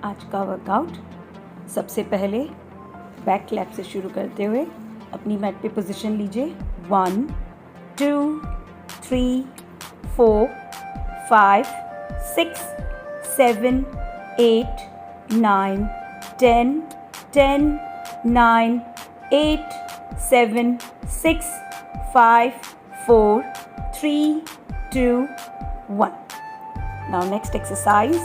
आज का वर्कआउट। सबसे पहले बैक क्लैप से शुरू करते हुए अपनी मैट पे पोजीशन लीजिए। 1 2 3 4 5 6 7 8 9 10 10 9 8 7 6 5 4 3 2 1। Now next exercise,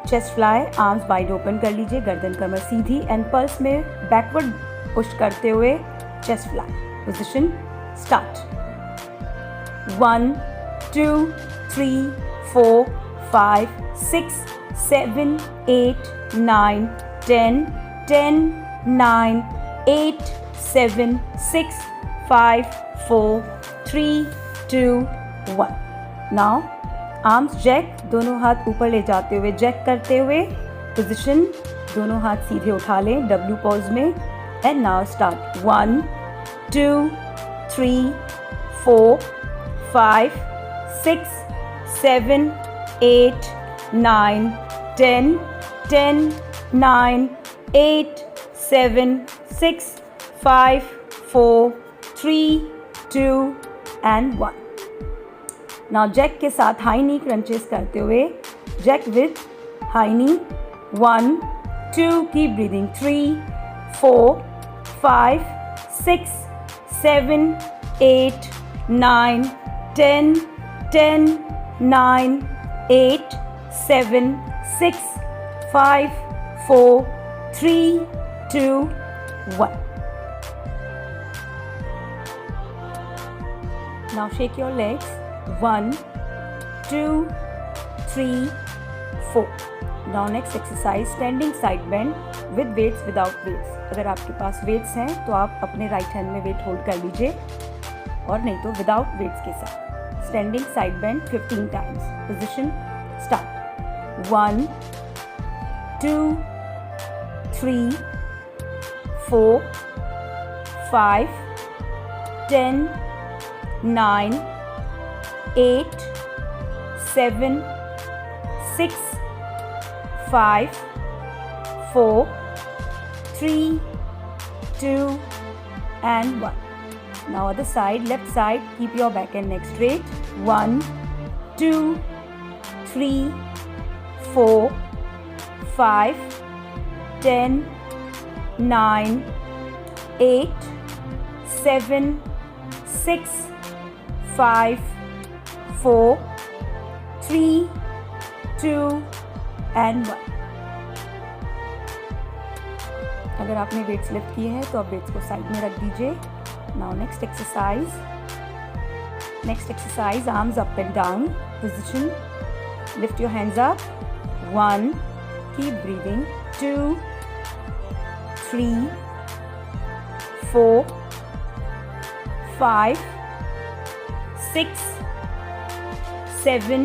chest fly. Arms wide open कर लीजिए, गर्दन कमर सीधी एंड पल्स में बैकवर्ड पुश करते हुए chest fly. Position start. 1 2 3 4 5 6 7 8 9 10 10 9 8 7 6 5 4 3 2 1। Now arms Jack, दोनों हाथ ऊपर ले जाते हुए जैक करते हुए पोजीशन, दोनों हाथ सीधे उठा लें डब्ल्यू पॉज में। And now start. 1 2 3 4 5 6 7 8 9 10 10 9 8 7 6 5 4 3 2 and 1। Now jack के साथ हाई नी क्रंचेस करते हुए jack with high knee. 1 2, keep breathing. 3 4 5 6 7 8 9 10 10 9 8 7 6 5 4 3 2 1। Now shake your legs। 1 2 3 4। Now next exercise, standing side bend with weights without weights। अगर आपके पास weights हैं तो आप अपने राइट हैंड में वेट होल्ड कर लीजिए, और नहीं तो विदाउट वेट्स के साथ। Standing side bend 15 times. Position start. 1 2 3 4 5 10 9 8 7 6 5 4 3 2 and 1। Now other side, left side, keep your back and neck straight। 1 2 3 4 5 10 9 8 7 6 5 4 3 2 and 1। अगर आपने वेट्स लिफ्ट किए हैं तो आप वेट्स को साइड में रख दीजिए। Now next exercise, arms up and down. Position, lift your hands up. 1, keep breathing. 2 3 4 5 6 7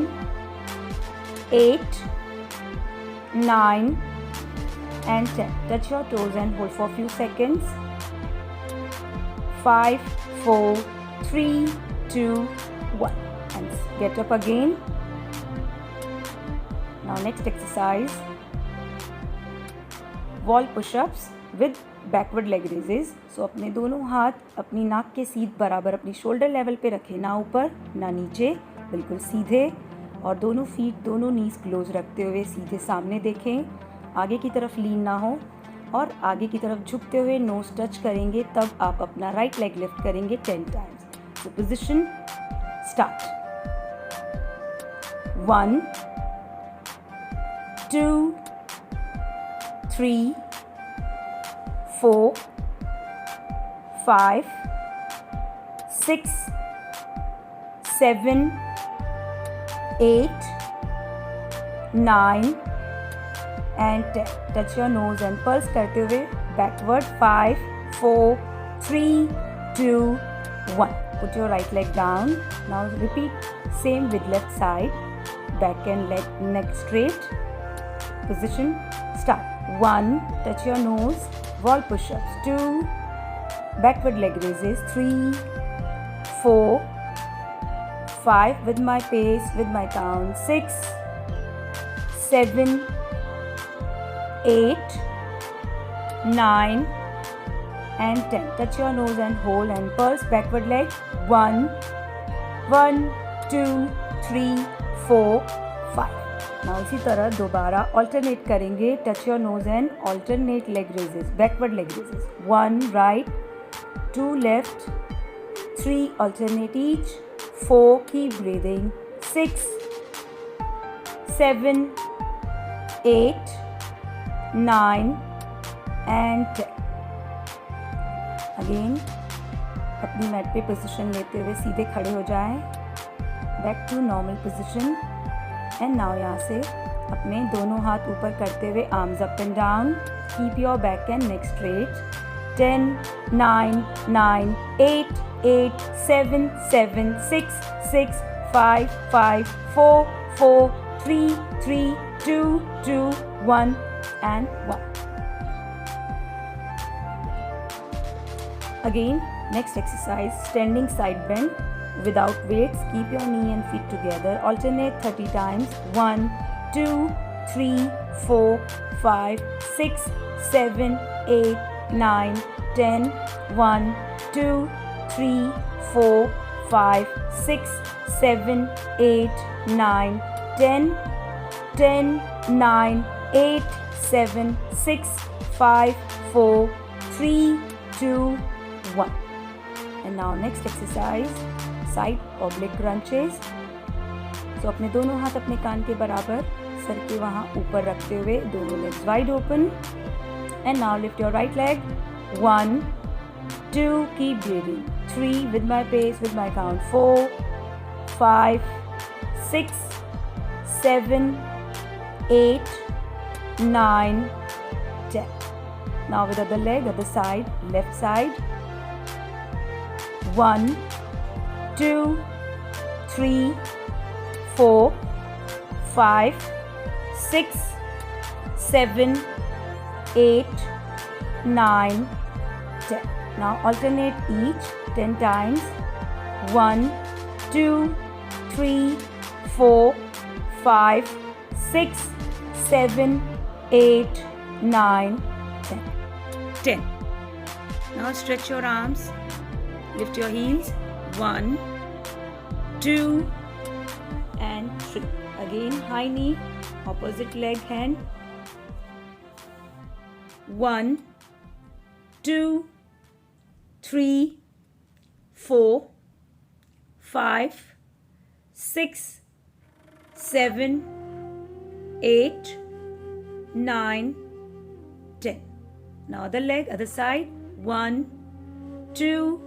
8 9 and 10। Touch your toes and hold for a few seconds। 5 4 3 2 1 and get up again। Now next exercise, wall push-ups with backward leg raises. So अपने दोनों हाथ अपनी नाक के सीध बराबर अपनी shoulder level पे रखें, ना ऊपर ना नीचे, बिल्कुल सीधे। और दोनों फीट, दोनों नीज क्लोज रखते हुए सीधे सामने देखें। आगे की तरफ लीन ना हो, और आगे की तरफ झुकते हुए नोज टच करेंगे, तब आप अपना राइट लेग लिफ्ट करेंगे 10 times. So position start. 1 2 3 4 5 6 7 8 9 and 10। Touch your nose and pulse करते हुए backward. 5 4 3 2 1। Put your right leg down. Now repeat same with left side. Back and leg neck straight. Position start. 1, touch your nose, wall push-ups। 2, backward leg raises। 3 4 5 with my pace, with my count। 6 7 8, 9 and 10. Touch your nose and hold and pulse backward leg. 1, 1, 2, 3, 4, 5. Now इसी तरह दोबारा alternate करेंगे. Touch your nose and alternate leg raises, backward leg raises. 1 right, 2 left, 3 alternate each, 4 keep breathing, 6, 7, 8, 9 and 10. Again अपनी mat पे position लेते हुए सीधे खड़े हो जाएं. Back to normal position. And now यहाँ से अपने दोनों हाथ ऊपर करते हुए arms up and down. Keep your back and neck straight. 10, 9, 9, 8, 8, 7, 7, 6, 6, 5, 5, 4, 4, 3, 3, 2, 2, 1 and 1. Again, next exercise, standing side bend without weights. Keep your knee and feet together. Alternate 30 times. 1, 2, 3, 4, 5, 6, 7, 8, 9, 10. 1, 2, 3, 4, 5, 6, 7, 8, 9, 10. 10, 9, 8, 7, 6, 5, 4, 3, 2, 1. And now next exercise, side oblique crunches. So अपने दोनों हाथ अपने कान के बराबर sir के वहाँ ऊपर रखते हुए दोनों legs wide open. And now lift your right leg. 1, 2, keep breathing. 3 with my pace, with my count. 4, 5, 6, 7, 8, 9, 10. Now with other leg, other side, left side. 1, 2, 3, 4, 5, 6, 7, 8, 9, 10. Now alternate each 10 times. 1, 2, 3, 4, 5, 6, 7, 8, 9, 10. 10. Now stretch your arms. Lift your heels. 1, 2 and 3. Again high knee, opposite leg hand. 1, 2, 3, 4, 5, 6, 7, 8, 9, 10. Now other leg, other side. 1, 2,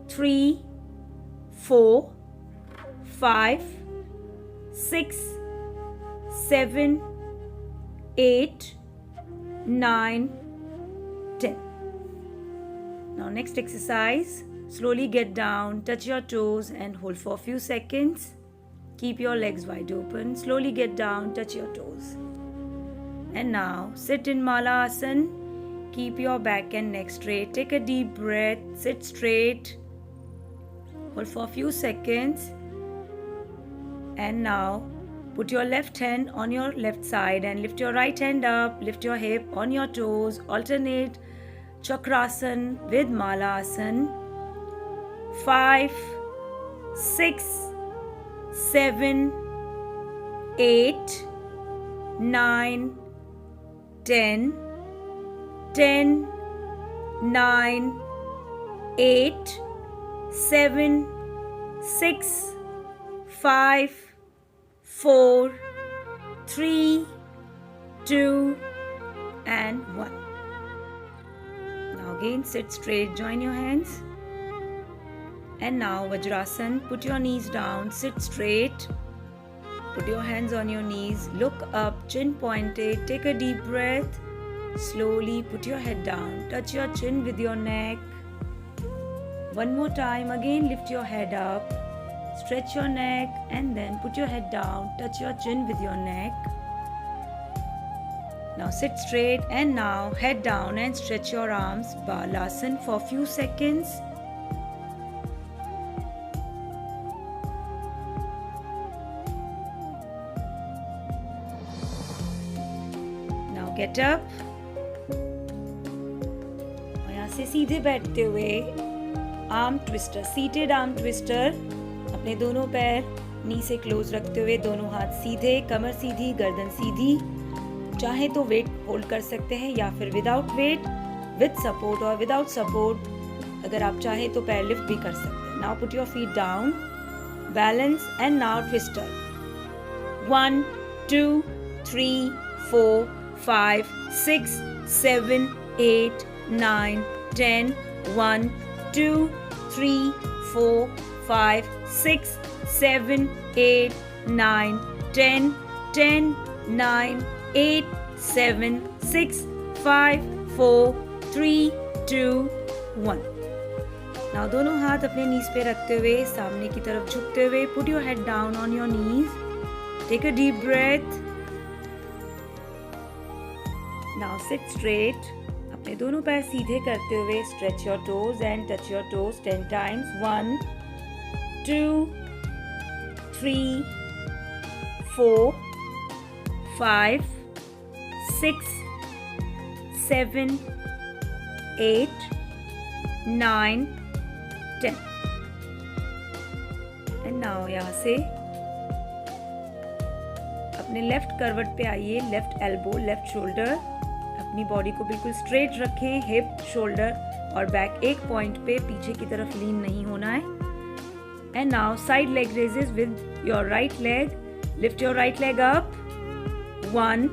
3, 4, 5, 6, 7, 8, 9, 10. Now next exercise, slowly get down, touch your toes and hold for a few seconds. Keep your legs wide open. Slowly get down, touch your toes. And now sit in Malasana. Keep your back and neck straight. Take a deep breath. Sit straight. Hold for a few seconds. And now put your left hand on your left side and lift your right hand up. Lift your hip on your toes. Alternate Chakrasana with Malasana. 5, 6, 7, 8, 9, 10, 10, 9, 8, 7, 6, 5, 4, 3, 2 and 1. Now again sit straight, join your hands. And now Vajrasana, put your knees down, sit straight. Put your hands on your knees, look up, chin pointed, take a deep breath. Slowly put your head down, touch your chin with your neck. One more time, again lift your head up, stretch your neck and then put your head down, touch your chin with your neck. Now sit straight and now head down and stretch your arms, Balasana for a few seconds. Get up और यहाँ से सीधे बैठते हुए arm twister, seated arm twister. अपने दोनों पैर नी से क्लोज रखते हुए दोनों हाथ सीधे, कमर सीधी, गर्दन सीधी। चाहे तो वेट होल्ड कर सकते हैं या फिर विदाउट वेट, विद सपोर्ट और विदाउट सपोर्ट। अगर आप चाहे तो पैर लिफ्ट भी कर सकते हैं। Now put your feet down, balance and now twister. 1 2 3 4 5 6 7 8 9 10 1 2 3 4 5 6 7 8 9 10 10 9 8 7 6 5 4 3 2 1। Now दोनों हाथ अपने नीज पे रखते हुए सामने की तरफ झुकते हुए put your head down on your knees. Take a deep breath. Now sit straight. अपने दोनों पैर सीधे करते हुए stretch your toes and touch your toes 10 times. 1 2 3 4 5 6 7 8 9 10। And now यहाँ से अपने लेफ्ट करवट पे आइए। लेफ्ट एल्बो, लेफ्ट शोल्डर, अपनी बॉडी को बिल्कुल स्ट्रेट रखें। हिप, शोल्डर और बैक एक पॉइंट पे, पीछे की तरफ लीन नहीं होना है। And now side leg raises with your right leg. Lift your right leg up. 1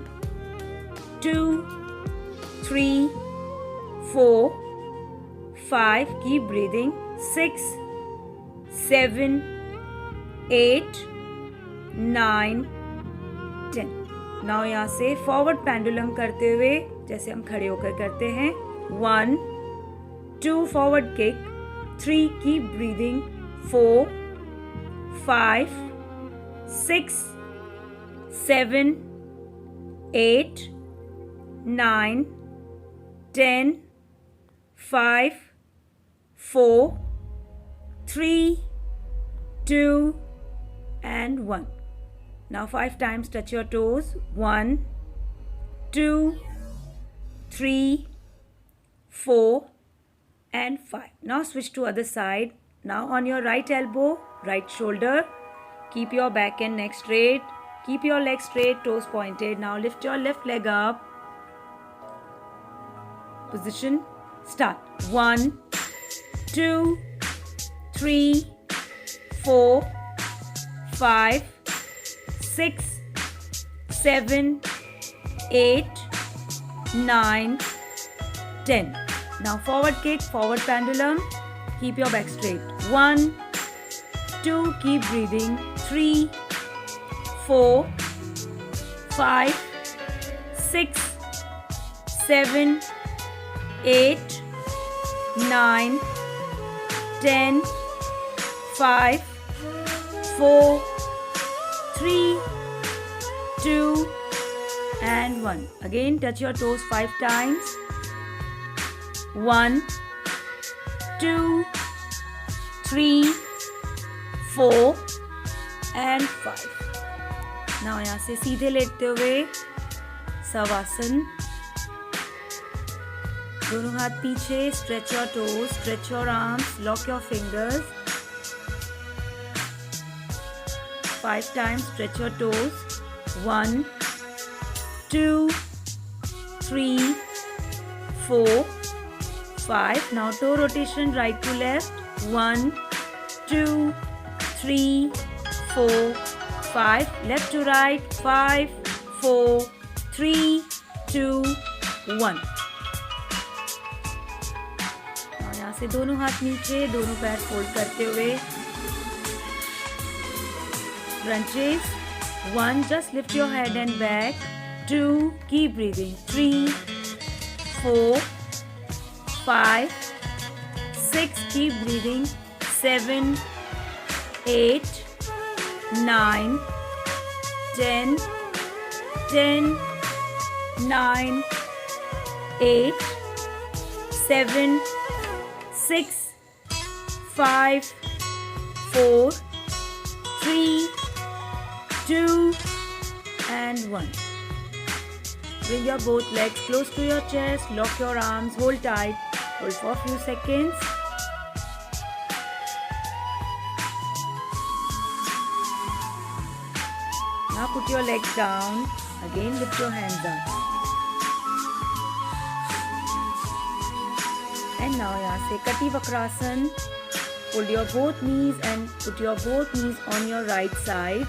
2 3 4 5, keep breathing, 6 7 8 9 10। Now यहाँ से फॉरवर्ड पेंडुलम करते हुए जैसे हम खड़े होकर करते हैं। 1 2 forward kick, 3 keep breathing, 4 5 6 7 8 9 10 5 4 3 2 and 1। Now 5 times touch your toes. 1 2 3 4 and 5. Now switch to other side. Now on your right elbow, right shoulder, keep your back and neck straight. Keep your legs straight, toes pointed. Now lift your left leg up. Position, start. 1 2 3 4 5 6 7 8 9 10। Now forward kick, forward pendulum. Keep your back straight. 1 2, keep breathing. 3 4 5 6 7 8 9 10 5 4 3 2 and 1। Again touch your toes 5 times. 1 2 3 4 and 5। Now यहाँ से सीधे लेटते हुए शवासन। दोनों हाथ पीछे, stretch your toes, stretch your arms, lock your fingers। 5 times stretch your toes. 1 2 3 4 5। Now toe rotation right to left. 1 2 3 4 5। Left to right. 5 4 3 2 1। यहाँ से दोनों हाथ नीचे, दोनों पैर फोल्ड करते हुए crunches. 1, just lift your head and back. 2, keep breathing. 3 4 5 6, keep breathing. 7 8 9 10 10 9 8 7 6 5 4 3 2 and 1। bring your both legs close to your chest, lock your arms, hold tight, hold for a few seconds. Now put your legs down, again lift your hands up. And now यहाँ से Kati Vakrasan. Hold your both knees and put your both knees on your right side.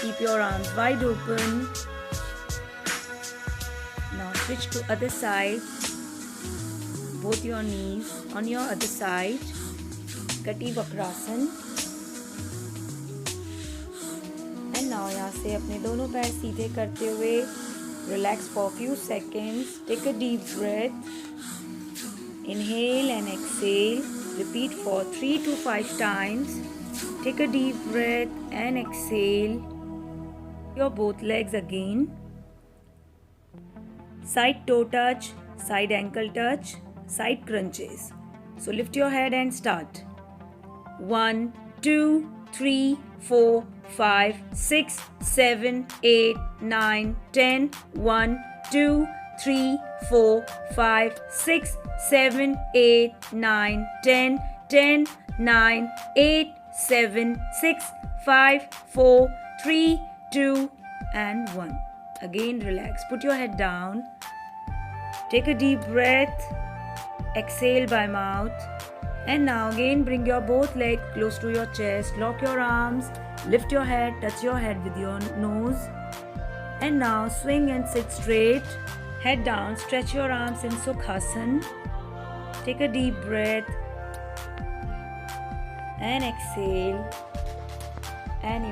Keep your arms wide open. Now switch to other side. Both your knees on your other side. Kati Vakrasan. And now यहाँ से अपने दोनों पैर सीधे करते हुए relax for a few seconds. Take a deep breath. Inhale and exhale. Repeat for 3 to 5 times. Take a deep breath and exhale. Your both legs again. Side toe touch, side ankle touch, side crunches. So lift your head and start. 1, 2, 3, 4, 5, 6, 7, 8, 9, 10. 1, 2, 3, 4, 5, 6, 7, 8, 9, 10. 10, 9, 8, 7, 6, 5, 4, 3, 2 and 1. Again relax. Put your head down. Take a deep breath. Exhale by mouth. And now again bring your both legs close to your chest. Lock your arms. Lift your head. Touch your head with your nose. And now swing and sit straight. Head down. Stretch your arms in Sukhasana. Take a deep breath. And exhale. And